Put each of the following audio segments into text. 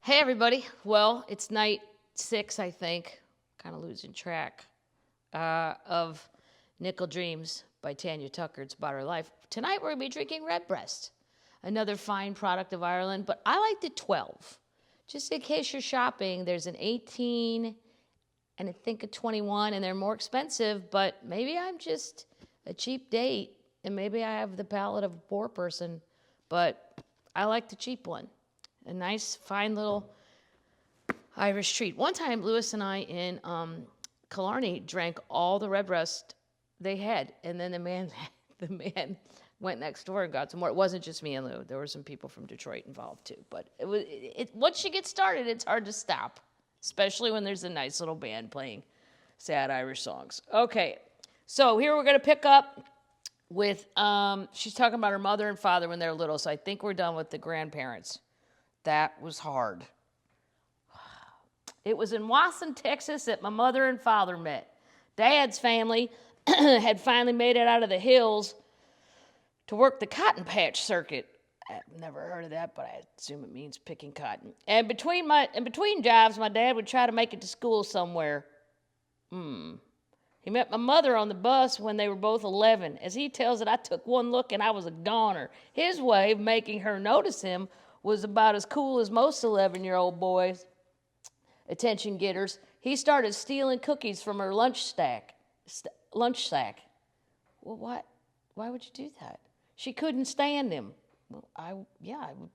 Hey, everybody. Well, it's night 6, I think. Kind of losing track of Nickel Dreams by Tanya Tucker. It's about her life. Tonight, we're going to be drinking Redbreast, another fine product of Ireland, but I like the 12. Just in case you're shopping, there's an 18 and I think a 21, and they're more expensive, but maybe I'm just a cheap date, and maybe I have the palate of a poor person, but I like the cheap one. A nice, fine little Irish treat. One time, Lewis and I in Killarney drank all the Redbreast they had, and then the man went next door and got some more. It wasn't just me and Lou. There were some people from Detroit involved too. But once you get started, it's hard to stop, especially when there's a nice little band playing sad Irish songs. Okay, so here we're going to pick up with, she's talking about her mother and father when they're little, so I think we're done with the grandparents. That was hard. It was in Wasson, Texas that my mother and father met. Dad's family had finally made it out of the hills to work the cotton patch circuit. I've never heard of that, but I assume it means picking cotton. And between jobs, my dad would try to make it to school somewhere. He met my mother on the bus when they were both 11. As he tells it, I took one look and I was a goner. His way of making her notice him was about as cool as most 11-year-old boys. Attention getters. He started stealing cookies from her lunch sack. Well, why would you do that? She couldn't stand him. Well, I would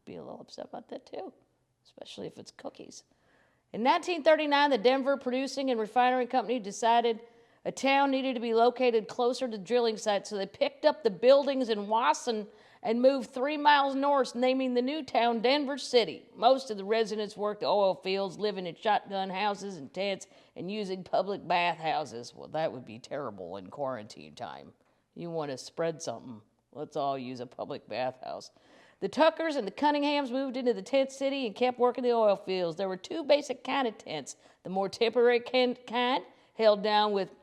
be a little upset about that too, especially if it's cookies. In 1939, the Denver Producing and Refinery Company decided a town needed to be located closer to drilling sites, so they picked up the buildings in Wasson and moved 3 miles north, naming the new town Denver City. Most of the residents worked the oil fields, living in shotgun houses and tents, and using public bathhouses. Well, that would be terrible in quarantine time. You want to spread something, let's all use a public bathhouse. The Tuckers and the Cunninghams moved into the tent city and kept working the oil fields. There were 2 basic kind of tents. The more temporary kind, held down with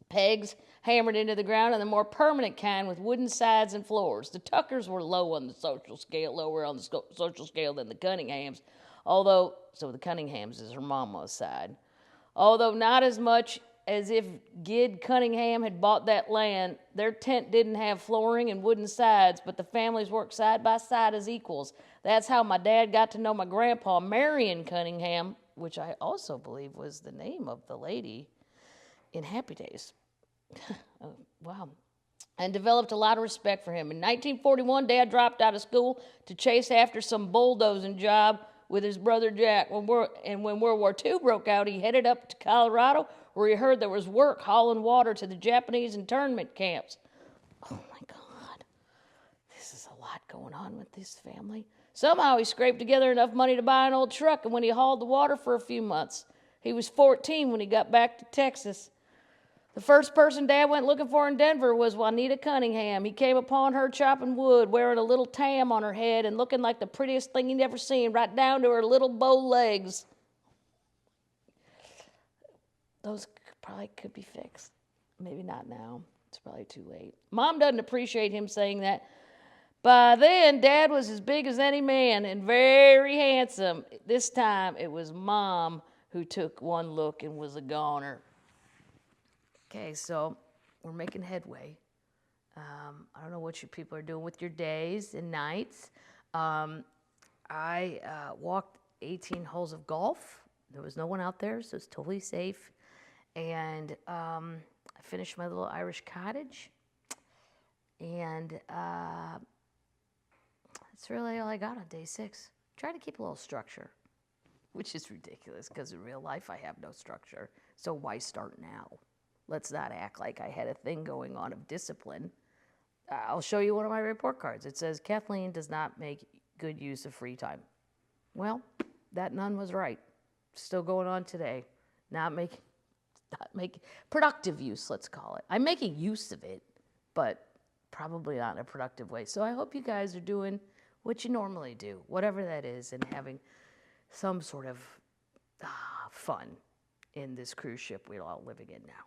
pegs hammered into the ground, and the more permanent kind with wooden sides and floors. The Tuckers were lower on the social scale than the Cunninghams, so the Cunninghams is her mama's side. Although not as much as if Gid Cunningham had bought that land, their tent didn't have flooring and wooden sides, but the families worked side by side as equals. That's how my dad got to know my grandpa, Marion Cunningham, which I also believe was the name of the lady in Happy Days. Oh, wow. And developed a lot of respect for him. In 1941, Dad dropped out of school to chase after some bulldozing job with his brother Jack. When World War II broke out, he headed up to Colorado, where he heard there was work hauling water to the Japanese internment camps. Oh my God. This is a lot going on with this family. Somehow he scraped together enough money to buy an old truck, and when he hauled the water for a few months, he was 14 when he got back to Texas. The first person Dad went looking for in Denver was Juanita Cunningham. He came upon her chopping wood, wearing a little tam on her head and looking like the prettiest thing he'd ever seen, right down to her little bow legs. Those probably could be fixed. Maybe not now. It's probably too late. Mom doesn't appreciate him saying that. By then, Dad was as big as any man and very handsome. This time, it was Mom who took one look and was a goner. Okay, so we're making headway. I don't know what you people are doing with your days and nights. I walked 18 holes of golf. There was no one out there, so it's totally safe. And I finished my little Irish cottage. And that's really all I got on day 6. Try to keep a little structure, which is ridiculous because in real life I have no structure. So why start now? Let's not act like I had a thing going on of discipline. I'll show you one of my report cards. It says, Kathleen does not make good use of free time. Well, that nun was right. Still going on today. Not make productive use, let's call it. I'm making use of it, but probably not in a productive way. So I hope you guys are doing what you normally do, whatever that is, and having some sort of fun in this cruise ship we're all living in now.